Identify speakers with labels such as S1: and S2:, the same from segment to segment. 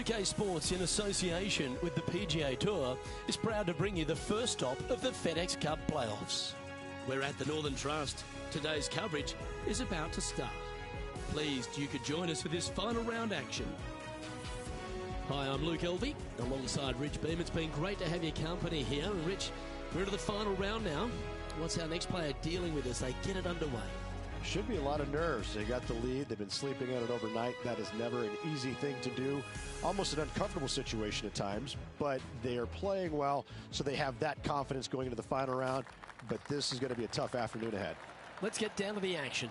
S1: UK Sports, in association with the PGA Tour, is proud to bring you the first stop of the FedEx Cup playoffs. We're at the Northern Trust. Today's coverage is about to start. Pleased you could join us for this final round action. Hi, I'm Luke Elvey, alongside Rich Beam. It's been great to have your company here. And Rich, we're into the final round now. What's our next player dealing with as they get it underway?
S2: Should be a lot of nerves. They got the lead. They've been sleeping on it overnight. That is never an easy thing to do. Almost an uncomfortable situation at times, but they are playing well, so they have that confidence going into the final round. But this is going to be a tough afternoon ahead.
S1: Let's get down to the action.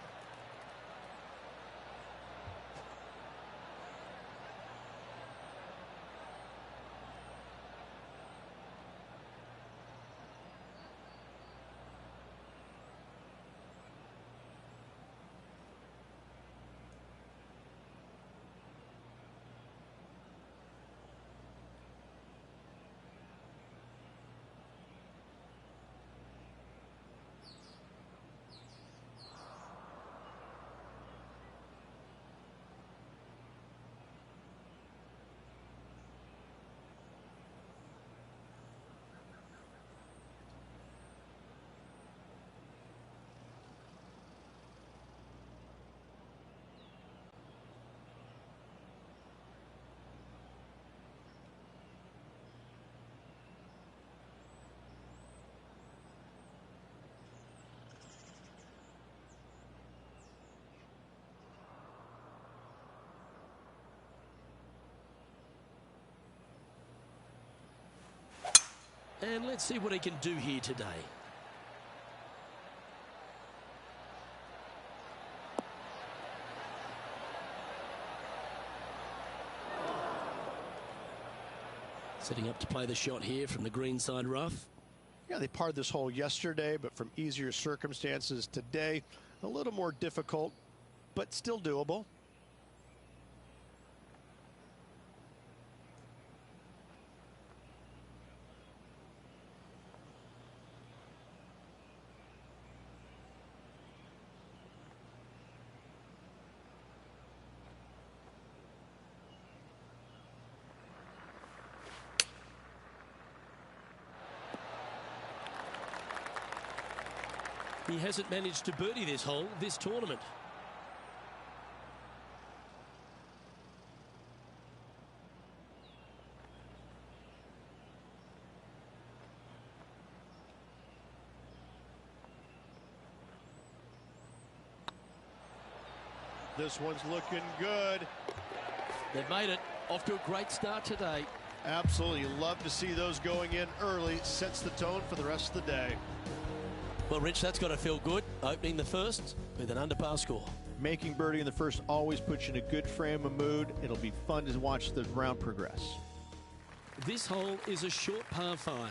S1: And let's see what he can do here today. Setting up to play the shot here from the greenside rough.
S2: Yeah, they parred this hole yesterday, but from easier circumstances today, a little more difficult, but still doable.
S1: He hasn't managed to birdie this hole this tournament.
S2: This one's looking good.
S1: They've made it. Off to a great start today.
S2: Absolutely. You love to see those going in early. Sets the tone for the rest of the day.
S1: Well, Rich, that's got to feel good. Opening the first with an under-par score.
S3: Making birdie in the first always puts you in a good frame of mood. It'll be fun to watch the round progress.
S1: This hole is a short par 5.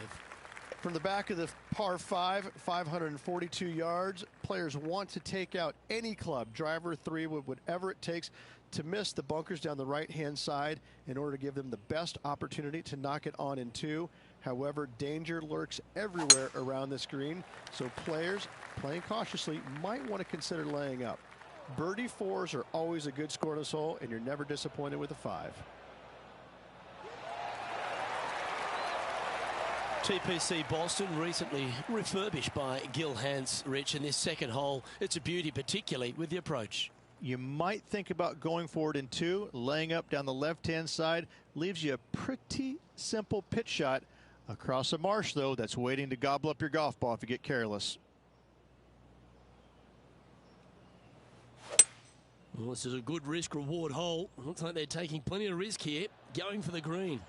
S2: From the back of the par 5, 542 yards, players want to take out any club, driver, 3, whatever it takes to miss the bunkers down the right-hand side in order to give them the best opportunity to knock it on in 2. However, danger lurks everywhere around this green, so players playing cautiously might want to consider laying up. Birdie 4s are always a good score in this hole, and you're never disappointed with a 5.
S1: TPC Boston recently refurbished by Gil Hanse, Rich, in this second hole. It's a beauty, particularly with the approach.
S3: You might think about going forward in 2, laying up down the left-hand side. Leaves you a pretty simple pitch shot across a marsh, though, that's waiting to gobble up your golf ball if you get careless.
S1: Well, this is a good risk-reward hole. Looks like they're taking plenty of risk here, going for the green.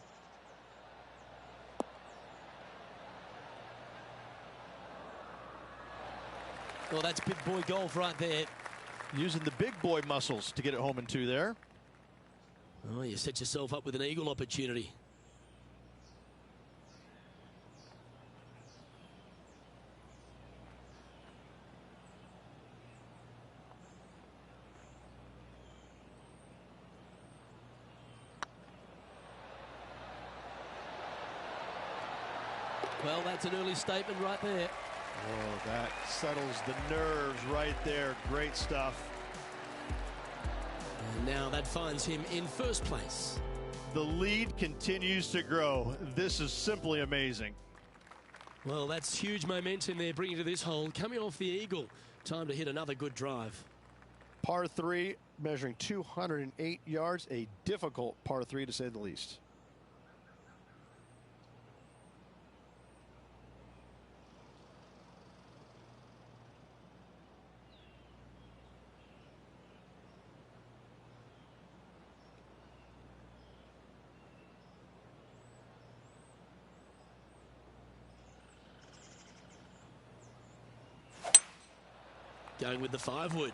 S1: Well, that's big boy golf right there.
S3: Using the big boy muscles to get it home in 2 there.
S1: Oh, you set yourself up with an eagle opportunity. Well, that's an early statement right there.
S2: Oh, that settles the nerves right there. Great stuff.
S1: And now that finds him in first place.
S3: The lead continues to grow. This is simply amazing.
S1: Well, that's huge momentum they're bringing to this hole. Coming off the eagle. Time to hit another good drive.
S2: Par 3, measuring 208 yards. A difficult par 3, to say the least.
S1: Going with the 5-wood.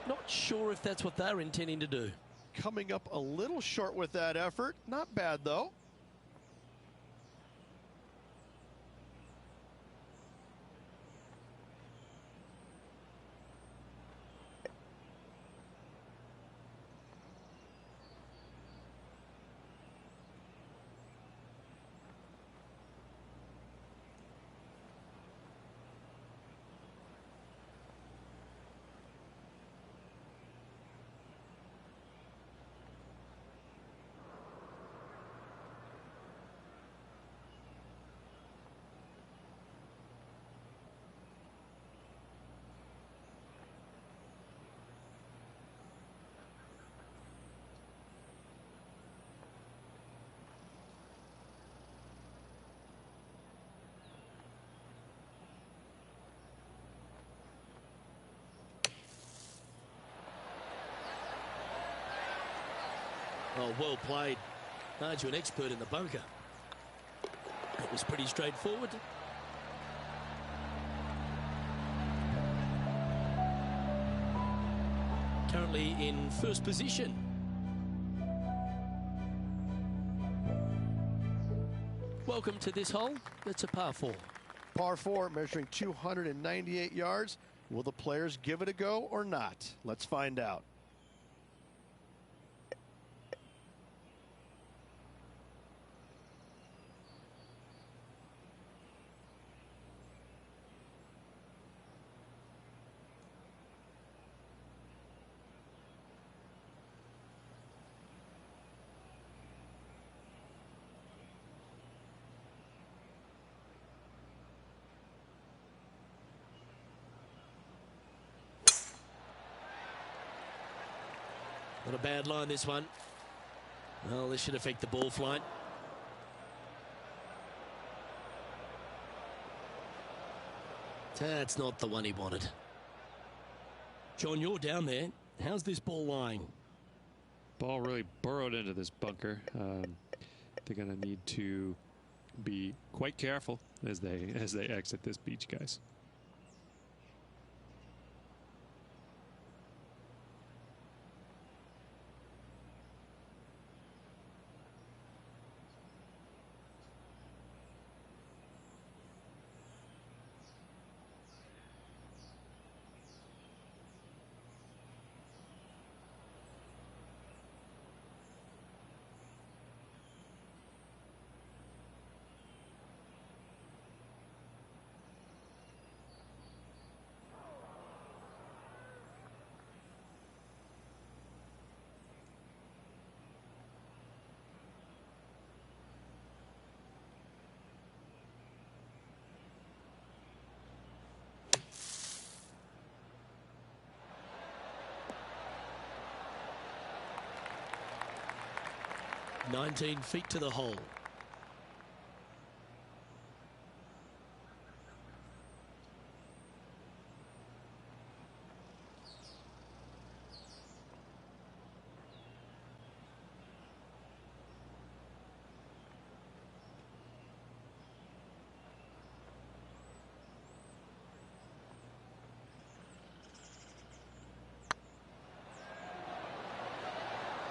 S1: Not sure if that's what they're intending to do.
S2: Coming up a little short with that effort. Not bad, though.
S1: Oh, well played. Aren't you an expert in the bunker? It was pretty straightforward. Currently in first position. Welcome to this hole. It's a par 4.
S2: Par 4, measuring 298 yards. Will the players give it a go or not? Let's find out.
S1: Not a bad line, this one. Well, this should affect the ball flight. That's not the one he wanted. John, you're down there. How's this ball lying?
S4: Ball really burrowed into this bunker. They're going to need to be quite careful as they exit this beach, guys.
S1: "19 feet to the hole."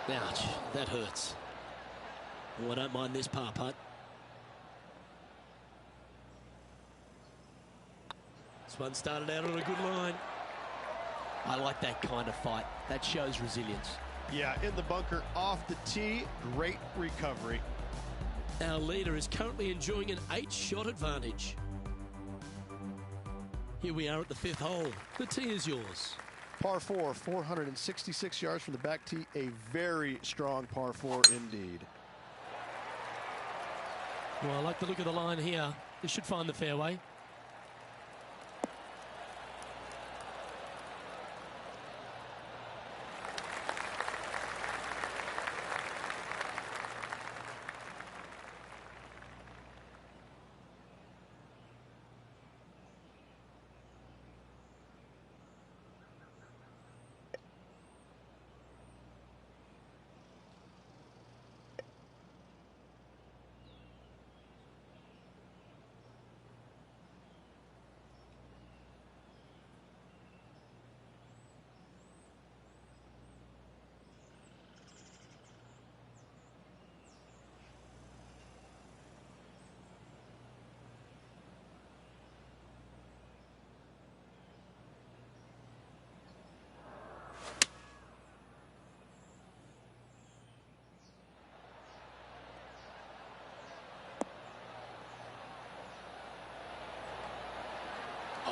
S1: Ouch, that hurts. Oh, I don't mind this par putt. This one started out on a good line. I like that kind of fight. That shows resilience.
S2: Yeah, in the bunker off the tee, great recovery.
S1: Our leader is currently enjoying an 8-shot advantage. Here we are at the 5th hole. The tee is yours.
S2: Par 4, 466 yards from the back tee. A very strong par 4 indeed.
S1: Well, I like the look of the line here. This should find the fairway.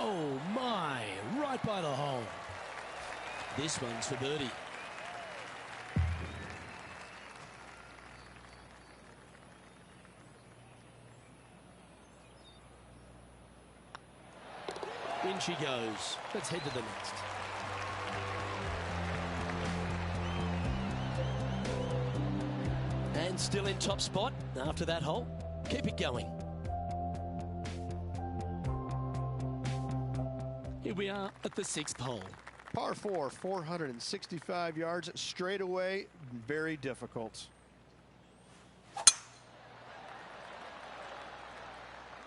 S1: Oh my, right by the hole. This one's for birdie. In she goes. Let's head to the next. And still in top spot after that hole. Keep it going. Here we are at the 6th hole.
S2: Par 4, 465 yards straight away. Very difficult.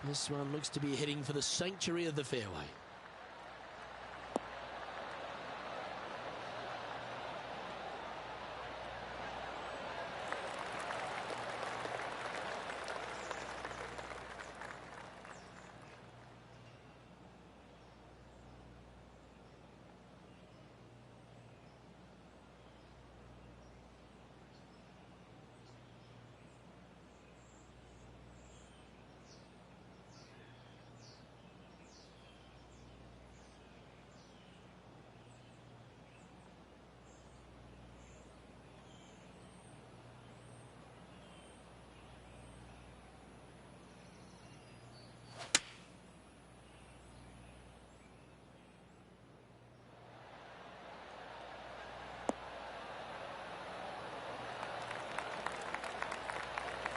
S1: This one looks to be heading for the sanctuary of the fairway.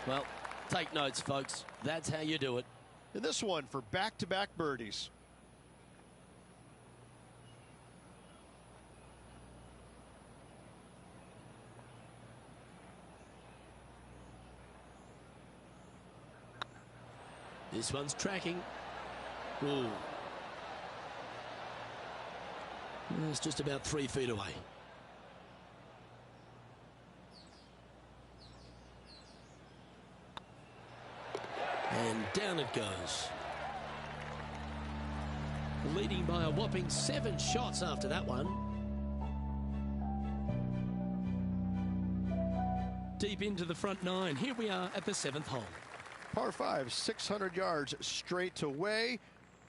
S1: Well, take notes, folks. That's how you do it.
S2: And this one for back-to-back birdies.
S1: This one's tracking. Ooh. It's just about 3 feet away. And down it goes. Leading by a whopping 7 shots after that one. Deep into the front 9. Here we are at the 7th hole.
S2: Par 5, 600 yards straight away.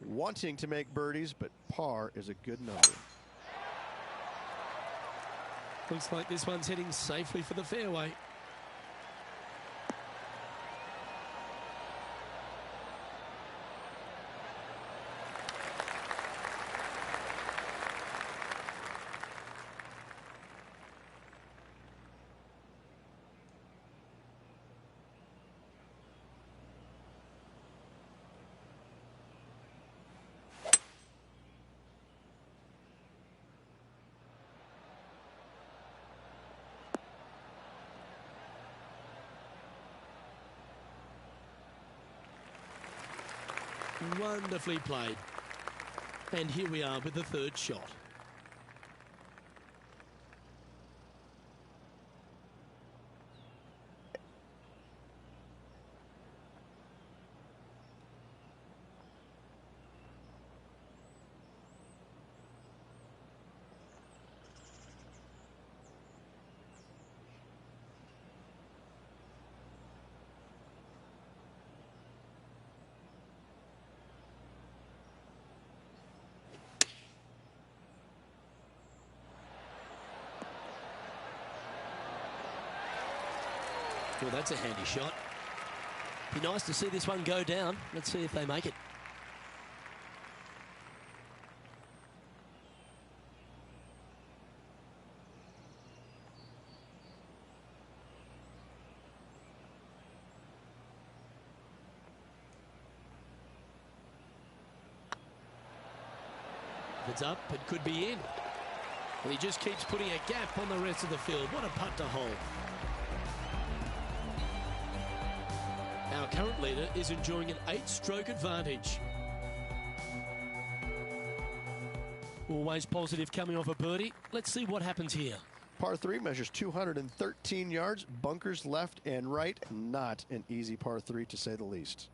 S2: Wanting to make birdies, but par is a good number.
S1: Looks like this one's heading safely for the fairway. Wonderfully played. And here we are with the 3rd shot. Well, that's a handy shot. Be nice to see this one go down. Let's see if they make it. If it's up, it could be in. And he just keeps putting a gap on the rest of the field. What a putt to hold. Our current leader is enjoying an 8-stroke advantage. Always positive coming off a birdie. Let's see what happens here.
S2: Par 3 measures 213 yards, bunkers left and right. Not an easy par 3 to say the least.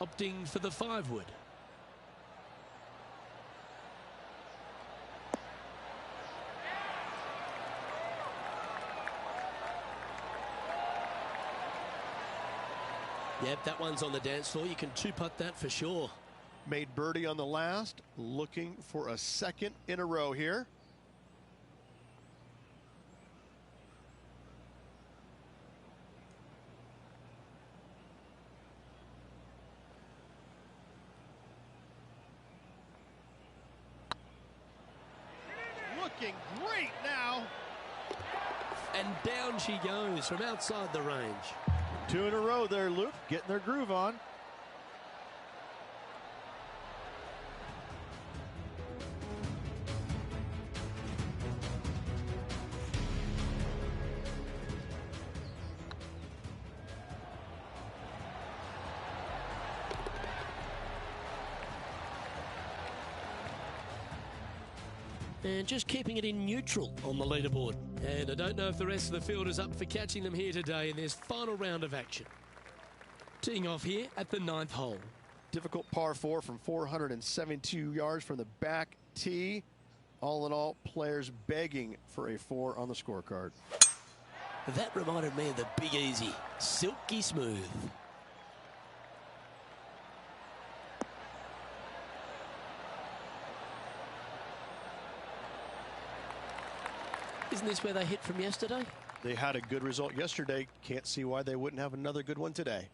S1: Opting for the 5-wood. Yep, that one's on the dance floor. You can 2-putt that for sure.
S2: Made birdie on the last, looking for a second in a row here. Looking great now.
S1: And down she goes from outside the range.
S3: 2 in a row there, Luke, getting their groove on.
S1: And just keeping it in neutral on the leaderboard. And I don't know if the rest of the field is up for catching them here today in this final round of action. Teeing off here at the 9th hole.
S2: Difficult par 4 from 472 yards from the back tee. All in all, players begging for a 4 on the scorecard.
S1: That reminded me of the Big Easy. Silky smooth. Isn't this where they hit from yesterday?
S2: They had a good result yesterday. Can't see why they wouldn't have another good one today.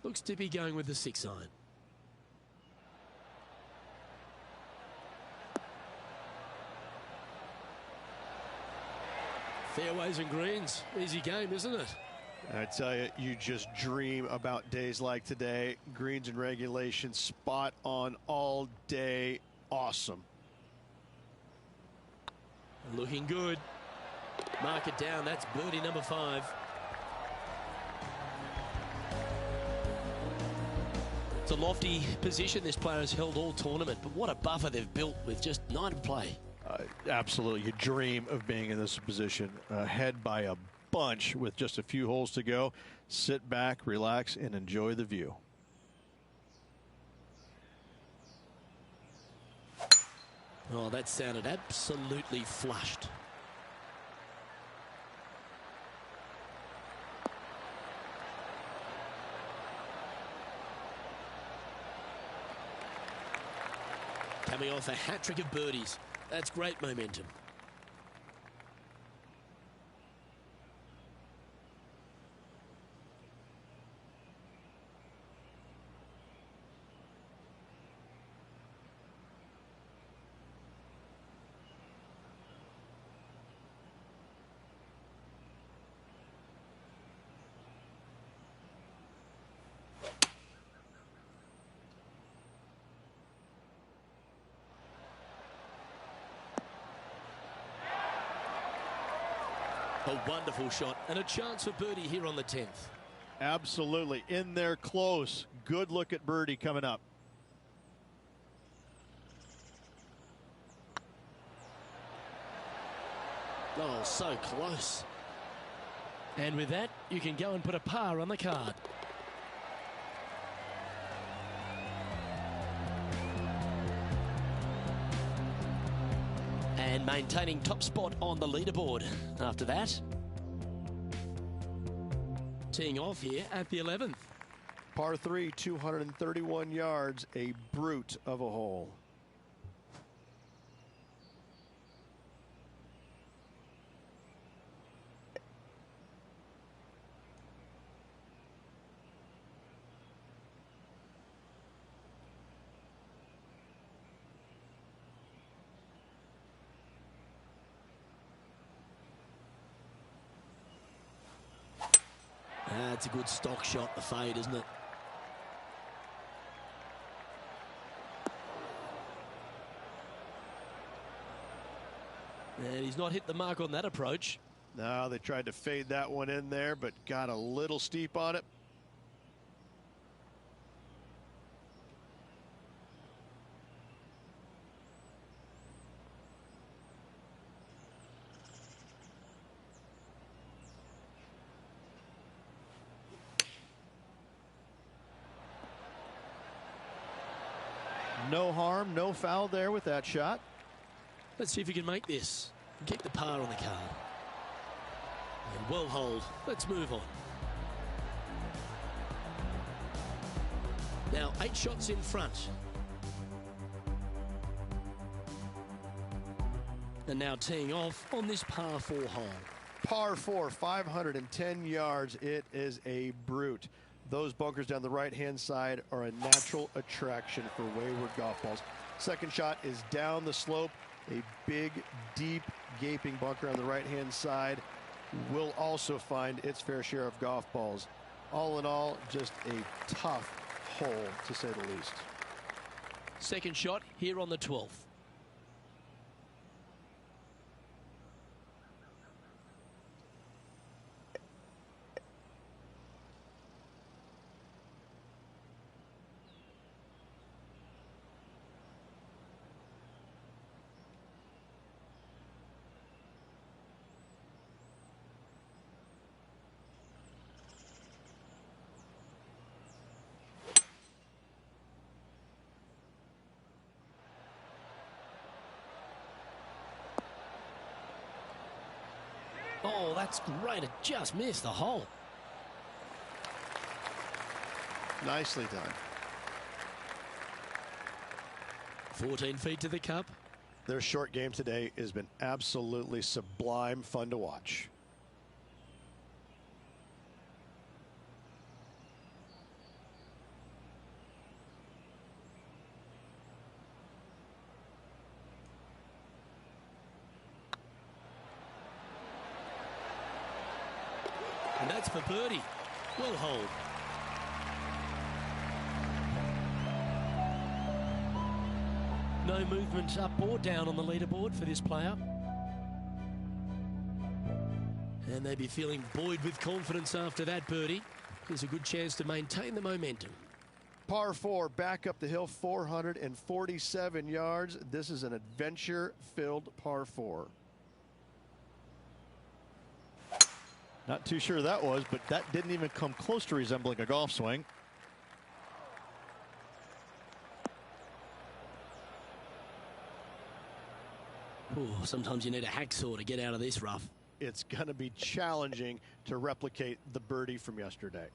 S1: Looks to be going with the 6-iron. Fairways and greens. Easy game, isn't it?
S2: I tell you, you just dream about days like today. Greens and regulation, spot on all day. Awesome.
S1: Looking good. Mark it down. That's birdie number 5. It's a lofty position this player has held all tournament, but what a buffer they've built with just 9 to play.
S3: Absolutely. You dream of being in this position. Ahead by a bunch with just a few holes to go. Sit back, relax, and enjoy the view.
S1: Oh, that sounded absolutely flushed. Coming off a hat-trick of birdies. That's great momentum. A wonderful shot and a chance for birdie here on the 10th.
S3: Absolutely. In there close. Good look at birdie coming up.
S1: Oh, so close. And with that, you can go and put a par on the card. And maintaining top spot on the leaderboard after that. Teeing off here at the 11th.
S2: Par 3, 231 yards, a brute of a hole.
S1: That's a good stock shot, the fade, isn't it? And he's not hit the mark on that approach.
S2: No, they tried to fade that one in there, but got a little steep on it.
S3: No harm, no foul there with that shot.
S1: Let's see if he can make this. Keep the par on the card. And well hold. Let's move on. Now 8 shots in front. And now teeing off on this par 4 hole.
S2: Par 4, 510 yards. It is a brute. Those bunkers down the right-hand side are a natural attraction for wayward golf balls. Second shot is down the slope. A big, deep, gaping bunker on the right-hand side will also find its fair share of golf balls. All in all, just a tough hole, to say the least.
S1: Second shot here on the 12th. Oh, that's great. It just missed the hole.
S2: Nicely done.
S1: 14 feet to the cup.
S2: Their short game today has been absolutely sublime fun to watch.
S1: And that's for birdie. Well hold. No movement up or down on the leaderboard for this player. And they'd be feeling buoyed with confidence after that birdie. There's a good chance to maintain the momentum.
S2: Par 4, back up the hill, 447 yards. This is an adventure-filled par 4.
S3: Not too sure that was, but that didn't even come close to resembling a golf swing.
S1: Ooh, sometimes you need a hacksaw to get out of this rough.
S2: It's going to be challenging to replicate the birdie from yesterday.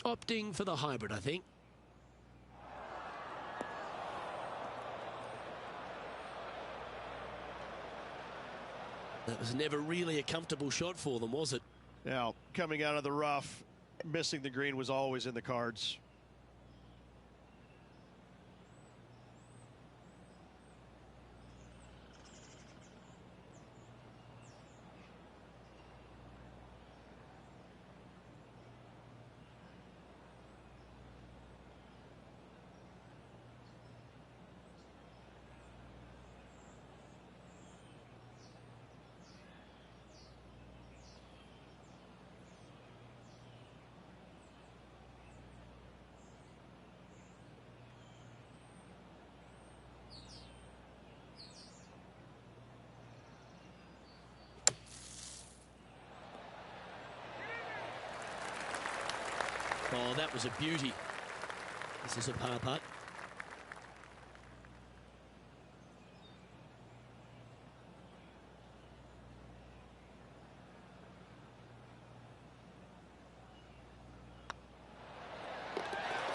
S1: Opting for the hybrid, I think. That was never really a comfortable shot for them, was it?
S2: Now, coming out of the rough, missing the green was always in the cards.
S1: Oh, that was a beauty. This is a par putt.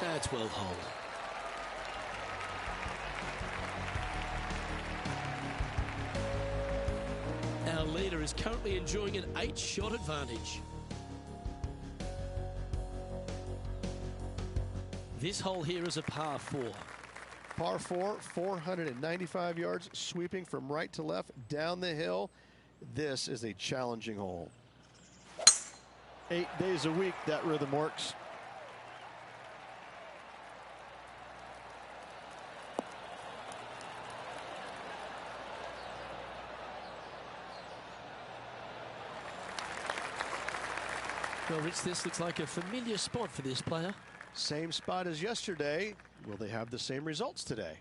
S1: That's well holed. Our leader is currently enjoying an 8-shot advantage. This hole here is a par 4.
S2: Par 4, 495 yards, sweeping from right to left down the hill. This is a challenging hole.
S3: 8 days a week, that rhythm works.
S1: Well, Rich, this looks like a familiar spot for this player.
S2: Same spot as yesterday. Will they have the same results today?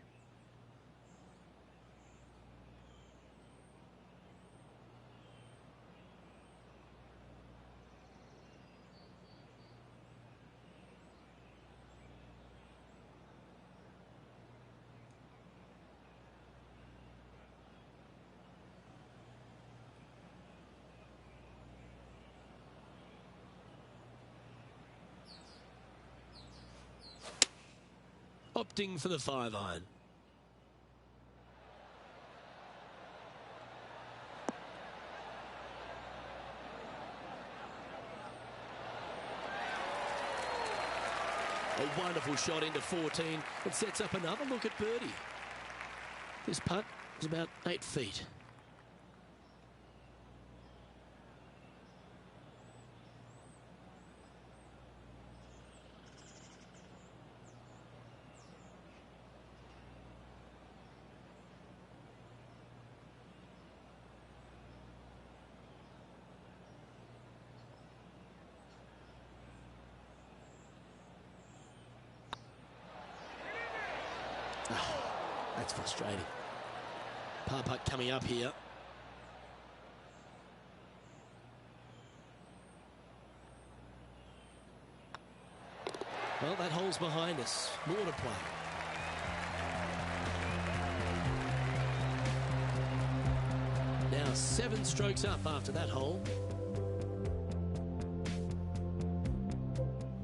S1: Opting for the 5-iron. A wonderful shot into 14. It sets up another look at birdie. This putt is about 8 feet. Oh, that's frustrating. Par putt coming up here. Well, that hole's behind us. More to play. Now 7 strokes up after that hole.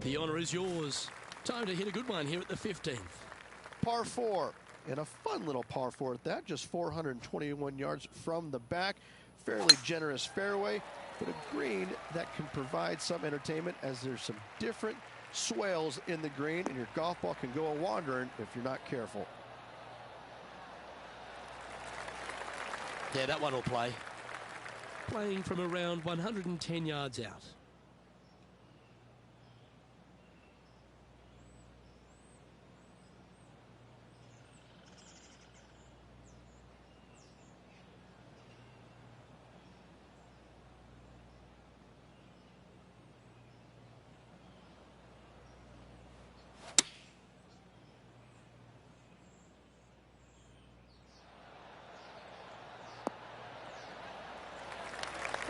S1: The honour is yours. Time to hit a good one here at the 15th.
S2: Par 4, and a fun little par 4 at that, just 421 yards from the back. Fairly generous fairway, but a green that can provide some entertainment as there's some different swales in the green, and your golf ball can go a-wandering if you're not careful.
S1: Yeah, that one will play. Playing from around 110 yards out.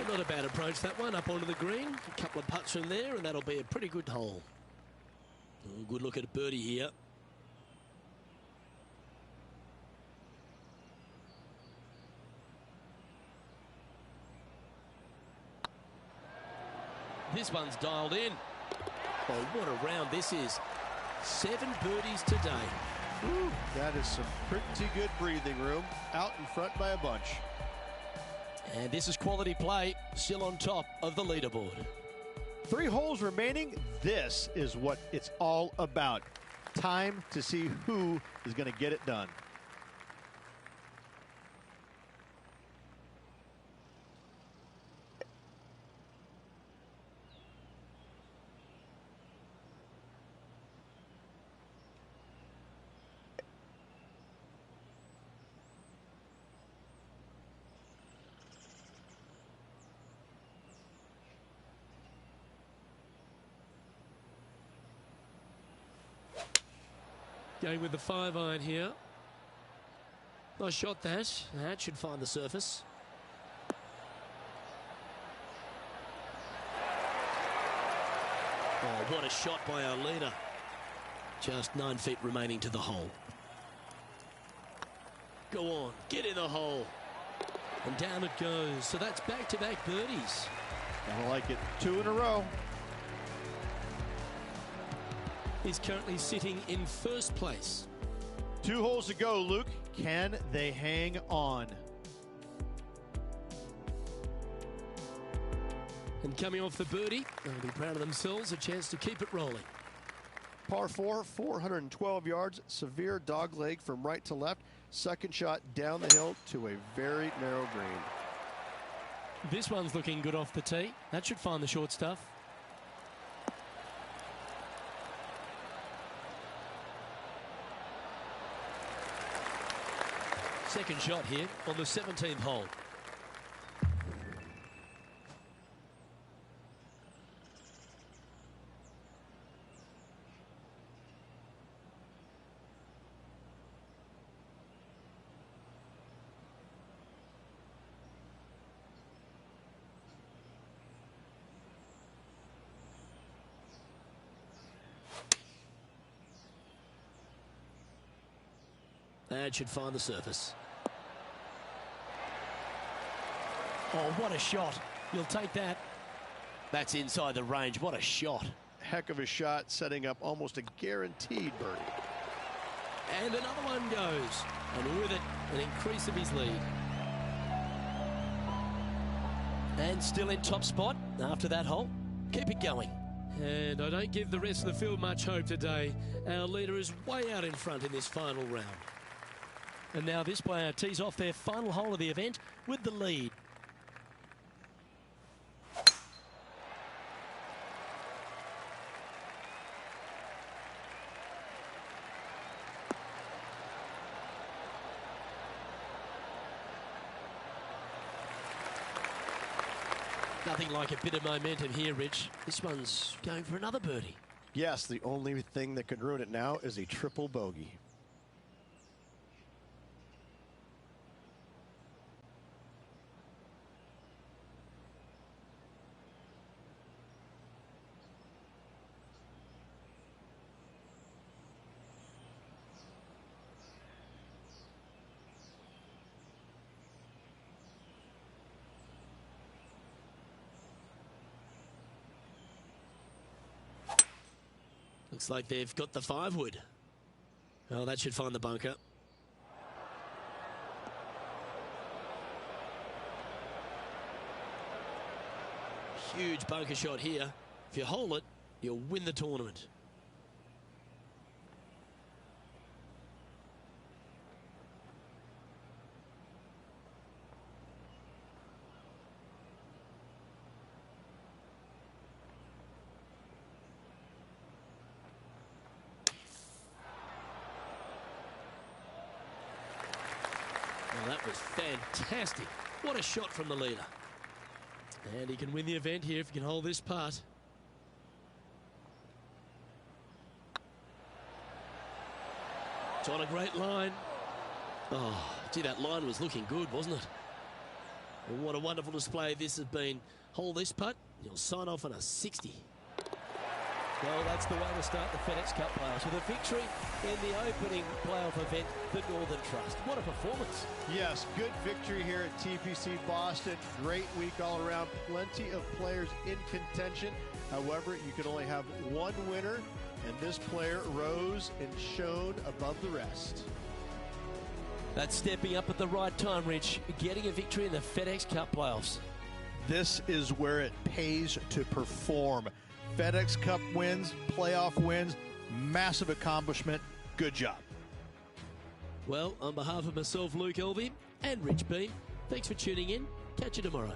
S1: Not a bad approach, that one, up onto the green. A couple of putts from there, and that'll be a pretty good hole. Good look at a birdie here. This one's dialed in. Oh, what a round this is. 7 birdies today.
S2: That is some pretty good breathing room. Out in front by a bunch.
S1: And this is quality play, still on top of the leaderboard.
S3: 3 holes remaining. This is what it's all about. Time to see who is going to get it done.
S1: Going with the 5-iron here. Nice shot that. That should find the surface. Oh, what a shot by our leader. Just 9 feet remaining to the hole. Go on, get in the hole. And down it goes. So that's back-to-back birdies.
S3: I like it. 2 in a row.
S1: He's currently sitting in first place.
S3: 2 holes to go, Luke. Can they hang on?
S1: And coming off the birdie, they'll be proud of themselves, a chance to keep it rolling.
S2: Par 4, 412 yards, severe dog leg from right to left. Second shot down the hill to a very narrow green.
S1: This one's looking good off the tee. That should find the short stuff. Second shot here on the 17th hole. That should find the surface. Oh, what a shot. You'll take that. That's inside the range. What a shot.
S2: Heck of a shot, setting up almost a guaranteed birdie.
S1: And another one goes. And with it, an increase of his lead. And still in top spot after that hole. Keep it going. And I don't give the rest of the field much hope today. Our leader is way out in front in this final round. And now this player tees off their final hole of the event with the lead. Nothing like a bit of momentum here, Rich. This one's going for another birdie.
S2: Yes, the only thing that could ruin it now is a triple bogey.
S1: Looks like they've got the 5-wood. Well, that should find the bunker. Huge bunker shot here. If you hole it, you'll win the tournament. Well, that was fantastic. What a shot from the leader. And he can win the event here if he can hold this putt. It's on a great line. Oh, gee, that line was looking good, wasn't it? Well, what a wonderful display this has been. Hold this putt, you'll sign off on a 60. Well, that's the way to start the FedEx Cup playoffs, with a victory in the opening playoff event, the Northern Trust. What a performance.
S2: Yes, good victory here at TPC Boston. Great week all around. Plenty of players in contention. However, you can only have one winner, and this player rose and shone above the rest.
S1: That's stepping up at the right time, Rich, getting a victory in the FedEx Cup playoffs.
S3: This is where it pays to perform. FedEx Cup wins, playoff wins, massive accomplishment. Good job.
S1: Well, on behalf of myself, Luke Elvey, and Rich Beam, thanks for tuning in. Catch you tomorrow.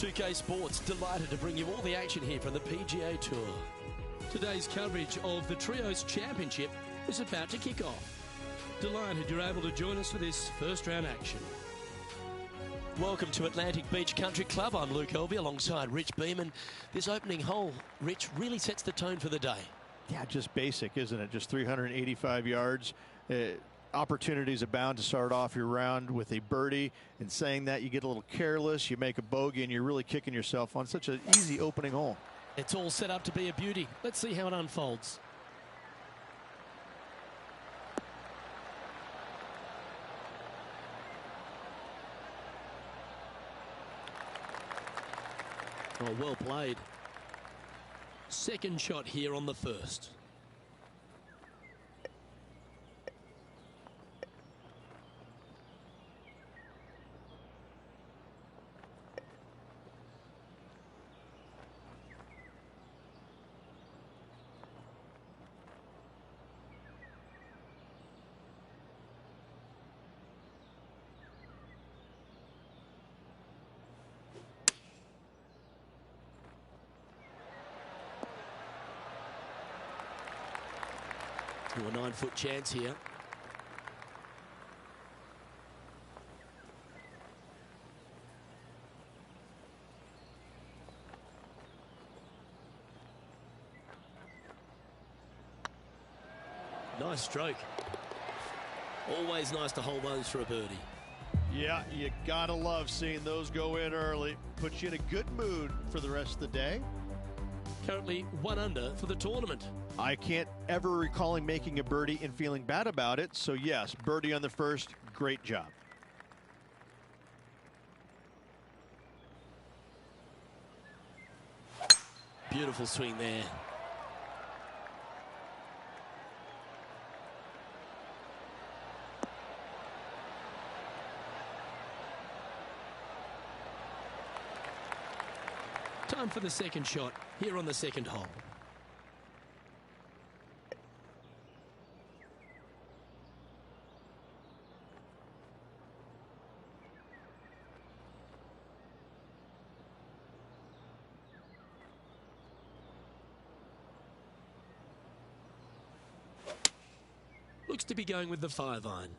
S1: UK Sports delighted to bring you all the action here from the PGA Tour. Today's coverage of the Trios Championship is about to kick off. Delighted you're able to join us for this first round action. Welcome to Atlantic Beach Country Club. I'm Luke Elvey alongside Rich Beam. This opening hole, Rich, really sets the tone for the day.
S3: Yeah, just basic, isn't it? Just 385 yards. Opportunities abound to start off your round with a birdie. And saying that, you get a little careless, you make a bogey, and you're really kicking yourself on such an easy opening hole.
S1: It's all set up to be a beauty. Let's see how it unfolds. Oh, well played. Second shot here on the first. A 9-foot chance here. Nice stroke. Always nice to hold those for a birdie.
S3: Yeah, you gotta love seeing those go in early. Puts you in a good mood for the rest of the day.
S1: Currently 1 under for the tournament.
S3: I can't ever recall him making a birdie and feeling bad about it. So yes, birdie on the first, great job.
S1: Beautiful swing there. Time for the second shot here on the second hole. Looks to be going with the 5-iron.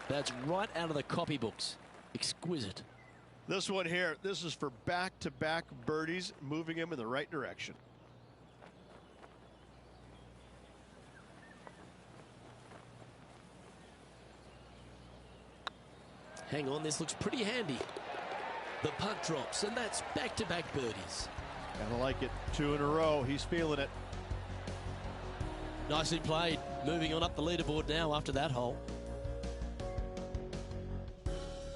S1: That's right out of the copybooks. Exquisite.
S3: This one here, this is for back-to-back birdies, moving him in the right direction.
S1: Hang on, this looks pretty handy. The putt drops, and that's back-to-back birdies.
S3: Kind of like it. 2 in a row. He's feeling it.
S1: Nicely played. Moving on up the leaderboard now after that hole.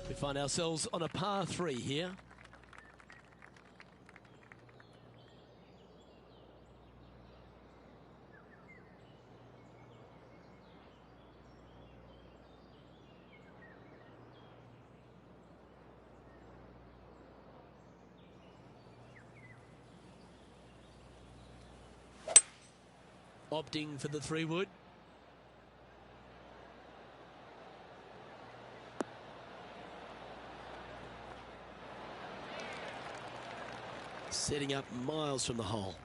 S1: We find ourselves on a par 3 here. Opting for the 3-wood. Setting up miles from the hole.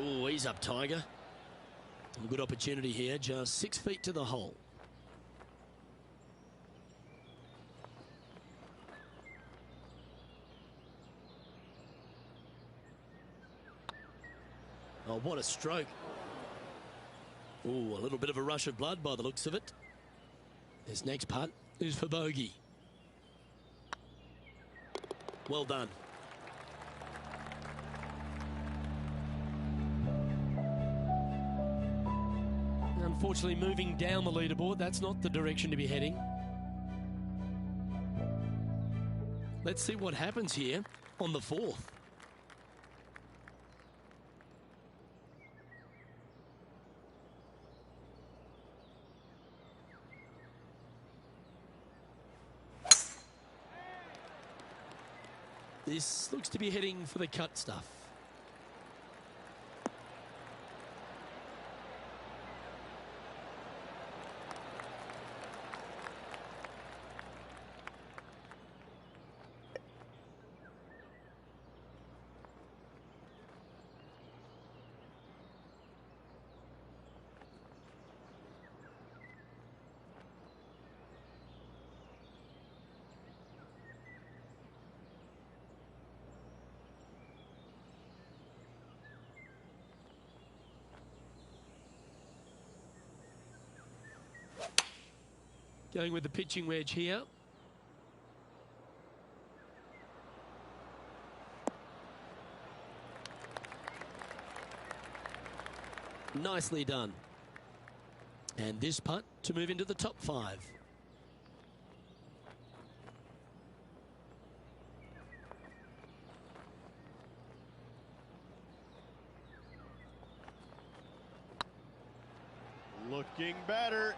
S1: Oh, he's up, Tiger. A good opportunity here, just 6 feet to the hole. Oh, what a stroke. Oh, a little bit of a rush of blood by the looks of it. This next putt is for bogey. Well done. Unfortunately, moving down the leaderboard, that's not the direction to be heading. Let's see what happens here on the 4th. This looks to be heading for the cut stuff. Going with the pitching wedge here. Nicely done. And this putt to move into the top 5.
S3: Looking better.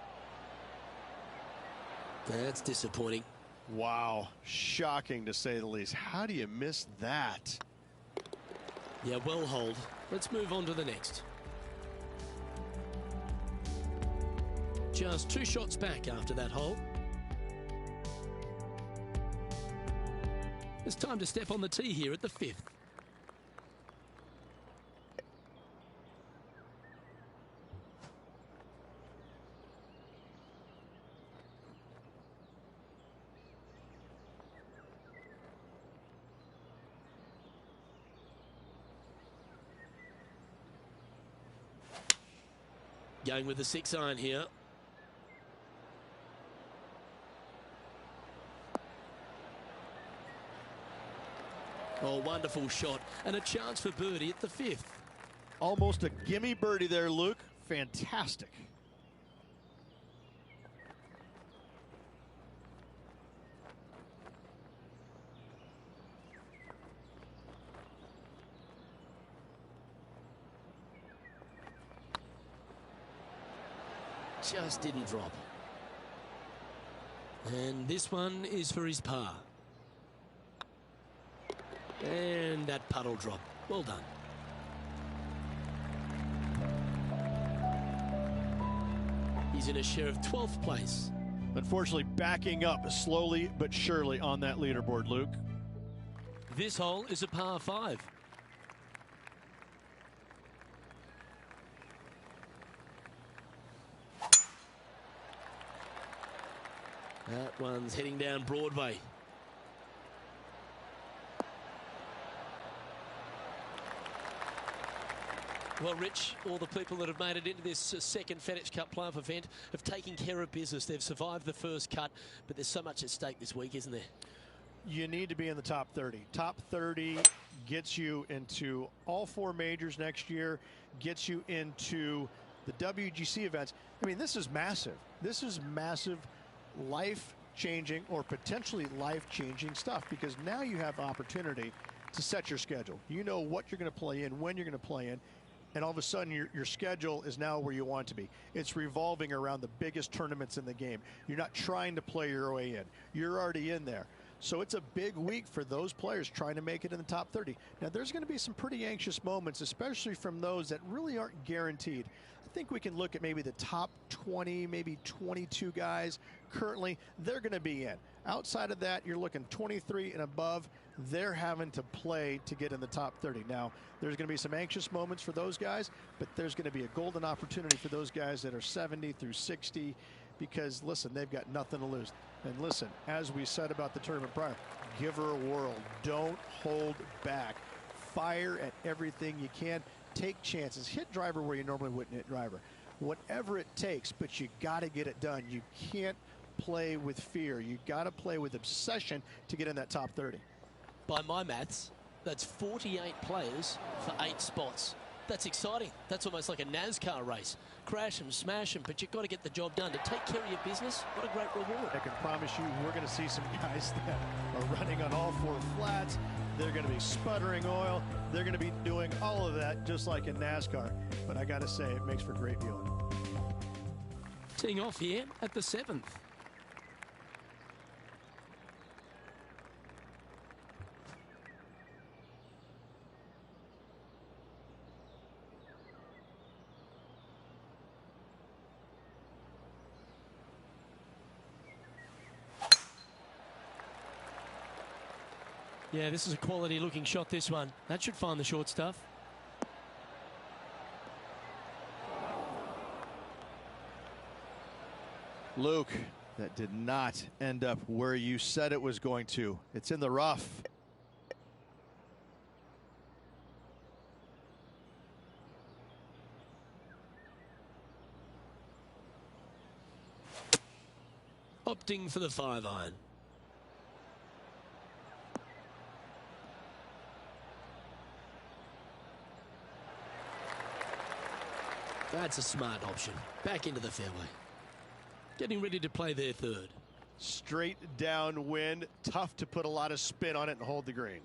S1: That's disappointing.
S3: Wow. Shocking to say the least. How do you miss that?
S1: Yeah, well holed. Let's move on to the next. Just 2 shots back after that hole. It's time to step on the tee here at the 5th. Going with the 6-iron here. Oh, wonderful shot. And a chance for birdie at the 5th.
S3: Almost a gimme birdie there, Luke. Fantastic.
S1: Just didn't drop. And this one is for his par. And that puddle drop. Well done. He's in a share of 12th place.
S3: Unfortunately, backing up slowly but surely on that leaderboard, Luke.
S1: This hole is a par 5. That one's heading down Broadway. Well, Rich, all the people that have made it into this second FedEx Cup playoff event have taken care of business. They've survived the first cut, but there's so much at stake this week, isn't there?
S2: You need to be in the top 30. Top 30 gets you into all 4 majors next year, gets you into the WGC events. I mean, this is massive. This is massive, life-changing or potentially life-changing stuff, because now you have opportunity to set your schedule. You know what you're going to play in, when you're going to play in, and all of a sudden your schedule is now where you want to be. It's revolving around the biggest tournaments in the game. You're not trying to play your way in. You're already in there. So it's a big week for those players trying to make it in the top 30. Now, there's going to be some pretty anxious moments, especially from those that really aren't guaranteed. I think we can look at maybe the top 20, maybe 22 guys currently. They're going to be in. Outside of that, you're looking 23 and above. They're having to play to get in the top 30. Now, there's going to be some anxious moments for those guys, but there's going to be a golden opportunity for those guys that are 70 through 60, because, listen, they've got nothing to lose. And listen, as we said about the tournament prior, give her a whirl. Don't hold back. Fire at everything you can. Take chances. Hit driver where you normally wouldn't hit driver. Whatever it takes, but you got to get it done. You can't play with fear. You got to play with obsession to get in that top 30.
S1: By my maths, that's 48 players for 8 spots. That's exciting. That's almost like a NASCAR race. Crash them, smash them, but you've got to get the job done. To take care of your business, what a great reward.
S2: I can promise you we're going to see some guys that are running on all 4 flats. They're going to be sputtering oil. They're going to be doing all of that just like in NASCAR. But I got to say, it makes for great viewing.
S1: Teeing off here at the 7th. Yeah, this is a quality looking shot, this one. That should find the short stuff.
S3: Luke, that did not end up where you said it was going to. It's in the rough.
S1: Opting for the 5-iron. That's a smart option. Back into the fairway. Getting ready to play their 3rd.
S2: Straight downwind. Tough to put a lot of spin on it and hold the green.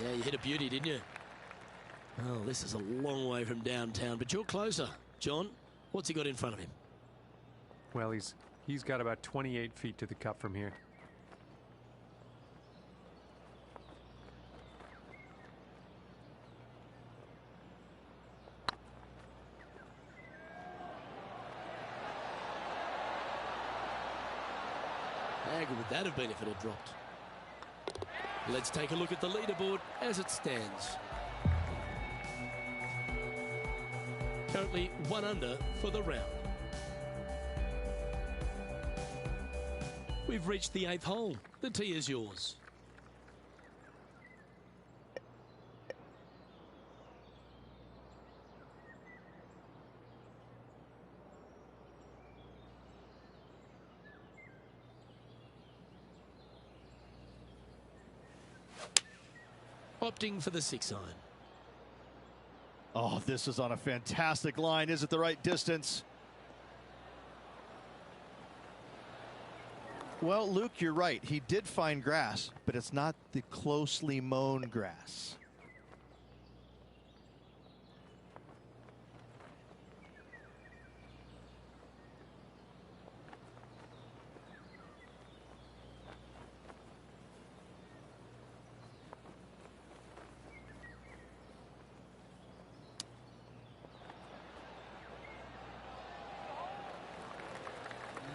S1: Yeah, you hit a beauty, didn't you? Oh, this is a long way from downtown, but you're closer. John, what's he got in front of him?
S5: Well, he's got about 28 feet to the cup from here.
S1: How good would that have been if it had dropped? Let's take a look at the leaderboard as it stands. Currently 1 under for the round. We've reached the 8th hole. The tee is yours. Opting for the 6-iron.
S3: Oh, this is on a fantastic line. Is it the right distance? Well, Luke, you're right. He did find grass, but it's not the closely mown grass.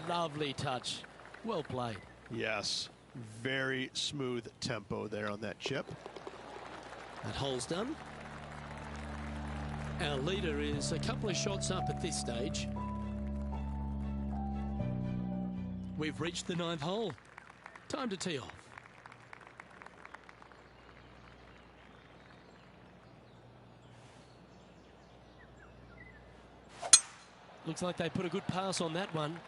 S1: Lovely touch. Well played.
S2: Yes, very smooth tempo there on that chip.
S1: That hole's done. Our leader is a couple of shots up at this stage. We've reached the 9th hole. Time to tee off. Looks like they put a good pass on that one.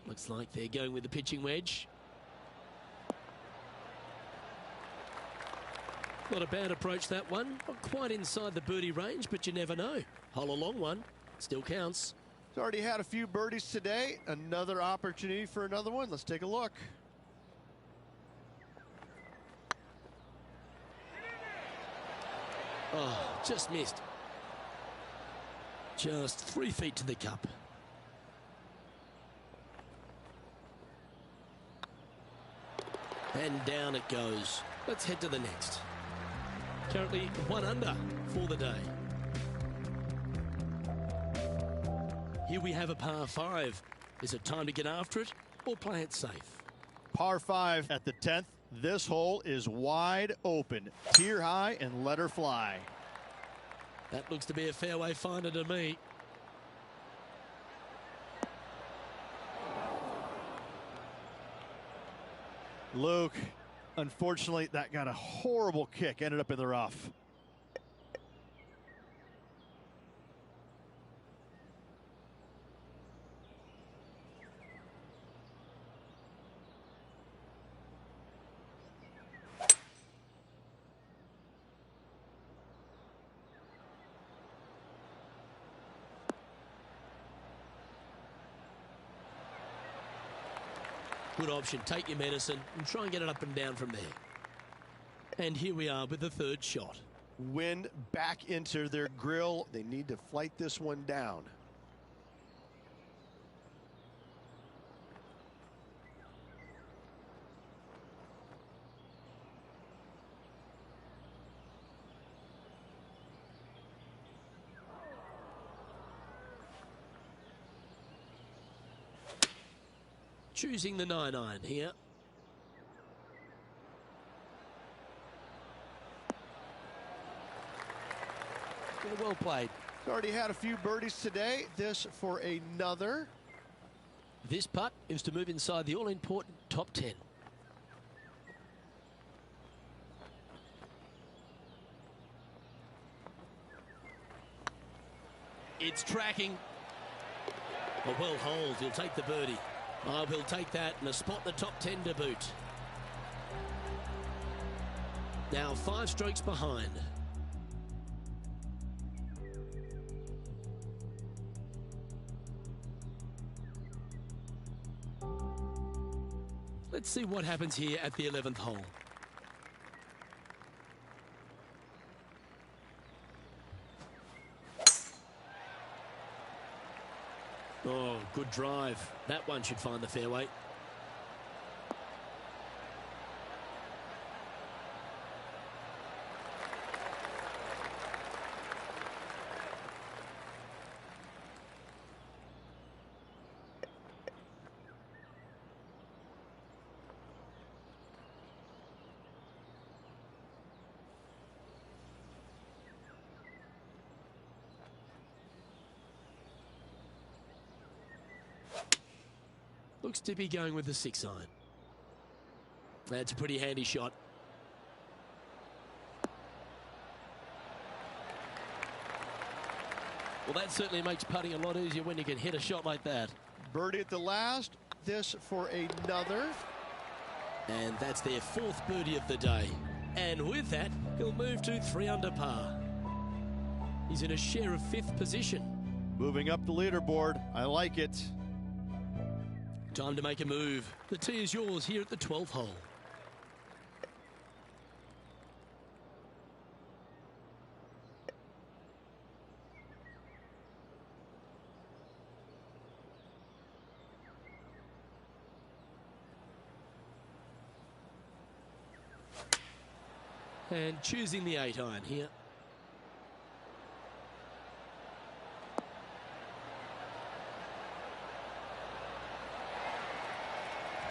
S1: Looks like they're going with the pitching wedge. Not a bad approach, that one. Not quite inside the birdie range, but you never know. Hole a long one. Still counts.
S2: He's already had a few birdies today. Another opportunity for another one. Let's take a look.
S1: Oh, just missed. Just 3 feet to the cup. And down it goes. Let's head to the next. Currently 1 under for the day. Here we have a par 5. Is it time to get after it or play it safe?
S2: Par 5 at the 10th. This hole is wide open. Tier high and let her fly.
S1: That looks to be a fairway finder to me.
S2: Luke, unfortunately, that got a horrible kick. Ended up in the rough.
S1: Good option. Take your medicine and try and get it up and down from there. And here we are with the 3rd shot.
S2: Wind back into their grill. They need to flight this one down.
S1: Choosing the 9-iron here. Well played.
S2: He's already had a few birdies today. This for another.
S1: This putt is to move inside the all-important top 10. It's tracking. A well holed. He'll take the birdie. I will take that and a spot in the top 10 to boot. Now 5 strokes behind. Let's see what happens here at the 11th hole. Oh, good drive. That one should find the fairway. Looks to be going with the 6-iron. That's a pretty handy shot. Well, that certainly makes putting a lot easier when you can hit a shot like that.
S2: Birdie at the last. This for another.
S1: And that's their 4th birdie of the day. And with that, he'll move to 3 under par. He's in a share of 5th position.
S3: Moving up the leaderboard. I like it.
S1: Time to make a move. The tee is yours here at the 12th hole. And choosing the 8-iron here.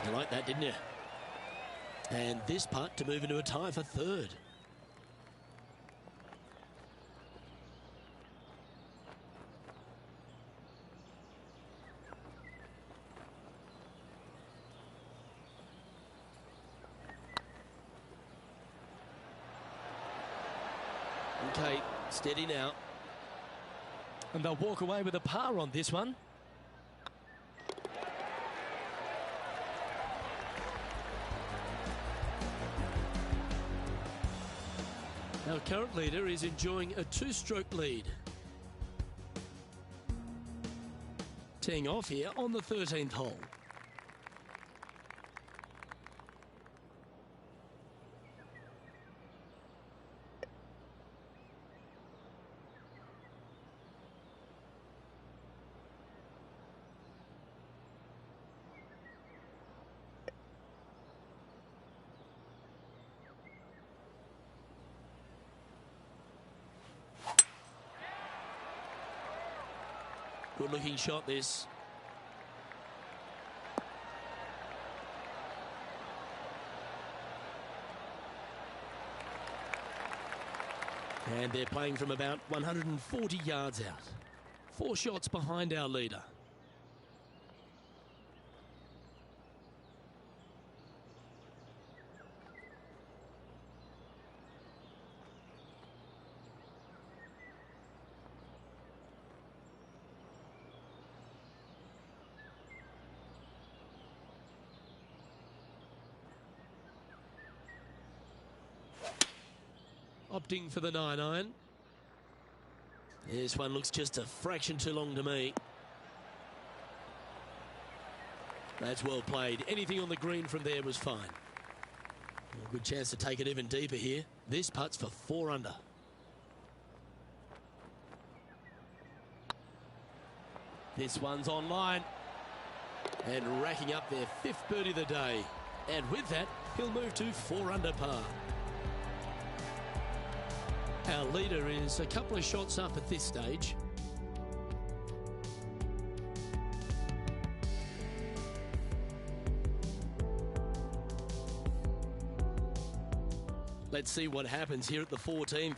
S1: You like that, didn't you? And this putt to move into a tie for third. Okay, steady now. And they'll walk away with a par on this one. Our current leader is enjoying a 2-stroke lead. Teeing off here on the 13th hole. Good looking shot this. And they're playing from about 140 yards out. 4 shots behind our leader. Opting for the 9-iron. This one looks just a fraction too long to me. That's well played. Anything on the green from there was fine. A good chance to take it even deeper here. This putt's for 4 under. This one's on line. And racking up their 5th birdie of the day. And with that, he'll move to 4 under par. Our leader is a couple of shots up at this stage. Let's see what happens here at the 14th.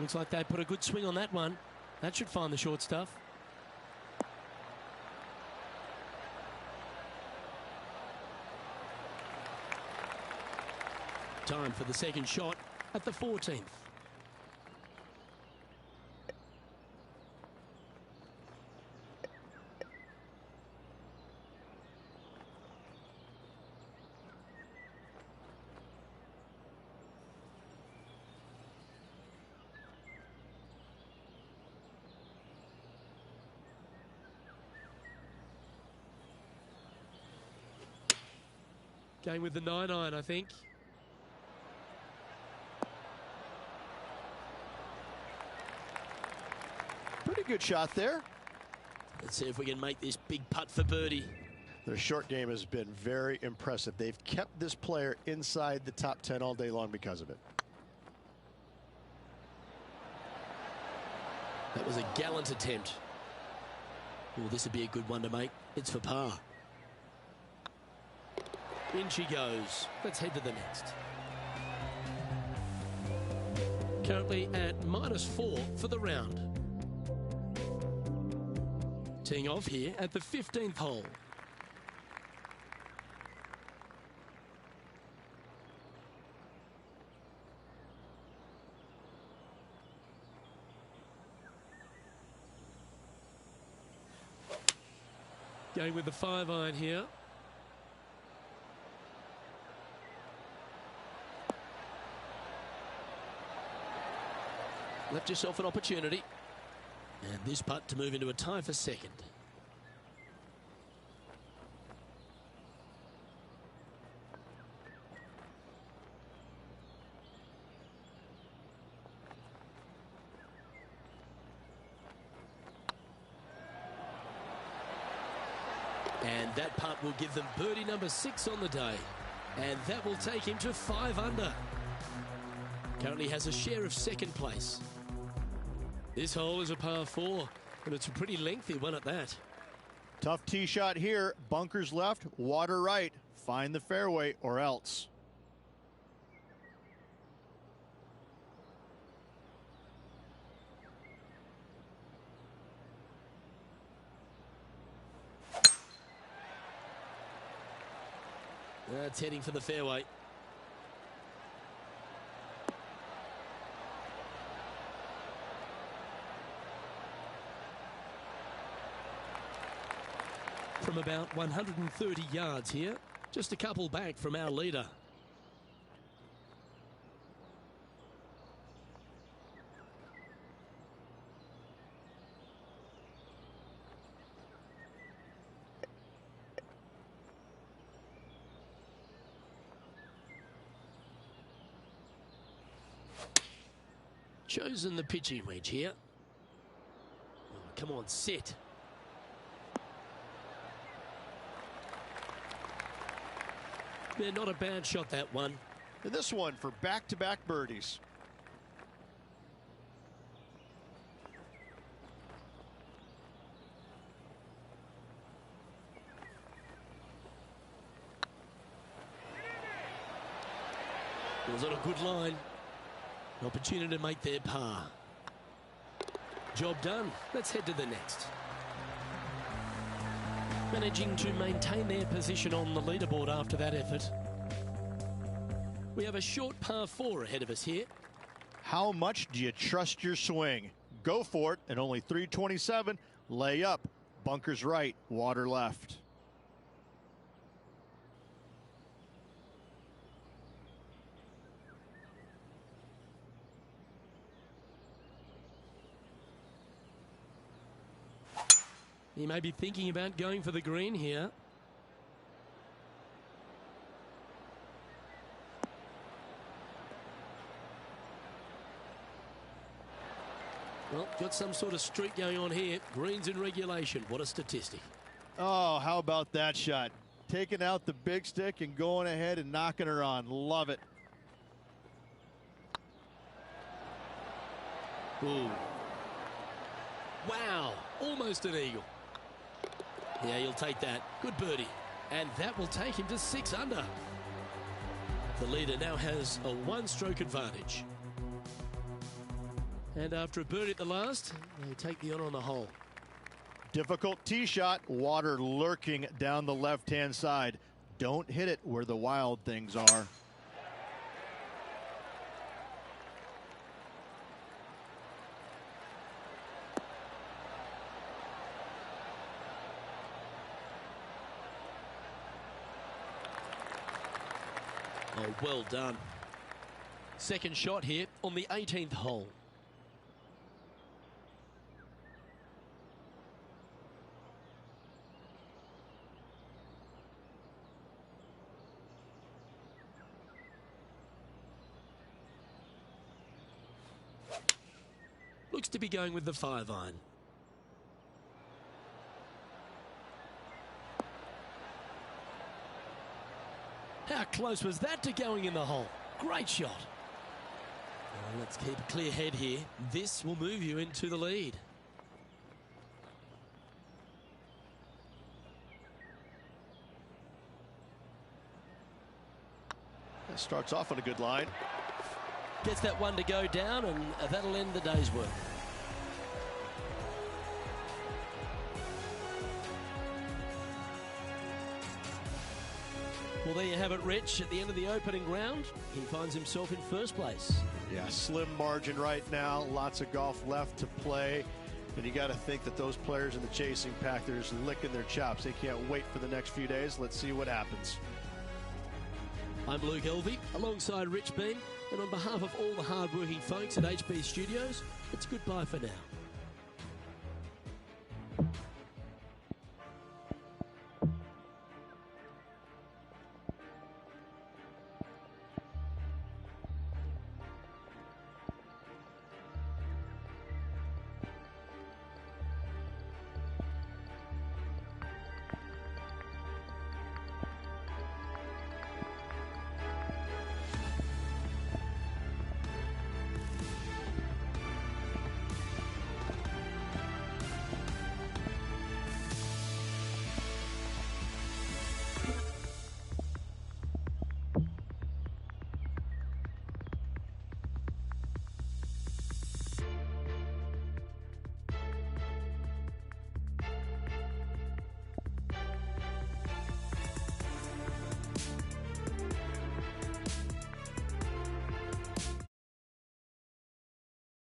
S1: Looks like they put a good swing on that one. That should find the short stuff. Time for the second shot at the 14th. Going with the 9-iron, I think.
S2: Pretty good shot there.
S1: Let's see if we can make this big putt for birdie.
S2: Their short game has been very impressive. They've kept this player inside the top 10 all day long because of it.
S1: That was a gallant attempt. Oh, this would be a good one to make. It's for par. In she goes. Let's head to the next. Currently at -4 for the round. Teeing off here at the 15th hole. Going with the 5-iron here. Left yourself an opportunity. And this putt to move into a tie for second. And that putt will give them birdie number 6 on the day. And that will take him to 5 under. Currently has a share of second place. This hole is a par 4, and it's a pretty lengthy one at that.
S3: Tough tee shot here. Bunkers left, water right. Find the fairway or else.
S1: That's heading for the fairway. From about 130 yards here, just a couple back from our leader. Chosen the pitching wedge here. Oh, come on, sit. Yeah, not a bad shot, that one.
S2: And this one for back-to-back birdies.
S1: It was on a good line. An opportunity to make their par. Job done. Let's head to the next. Managing to maintain their position on the leaderboard after that effort. We have a short par 4 ahead of us here.
S3: How much do you trust your swing? Go for it at only 327. Lay up. Bunkers right. Water left.
S1: He may be thinking about going for the green here. Well, got some sort of streak going on here. Greens in regulation. What a statistic.
S3: Oh, how about that shot? Taking out the big stick and going ahead and knocking her on. Love it.
S1: Ooh. Wow. Almost an eagle. Yeah, you'll take that. Good birdie. And that will take him to 6 under. The leader now has a 1-stroke advantage. And after a birdie at the last, they take the honour on the hole.
S3: Difficult tee shot, water lurking down the left-hand side. Don't hit it where the wild things are.
S1: Oh, well done. Second shot here on the 18th hole. Looks to be going with the 5-iron. How close was that to going in the hole? Great shot. Well, let's keep a clear head here. This will move you into the lead.
S2: That starts off on a good line.
S1: Gets that one to go down, and that'll end the day's work. Well, there you have it, Rich. At the end of the opening round, he finds himself in first place.
S2: Yeah, slim margin right now. Lots of golf left to play. And you got to think that those players in the chasing pack, they're just licking their chops. They can't wait for the next few days. Let's see what happens.
S1: I'm Luke Elvey, alongside Rich Beam. And on behalf of all the hard-working folks at HB Studios, it's goodbye for now.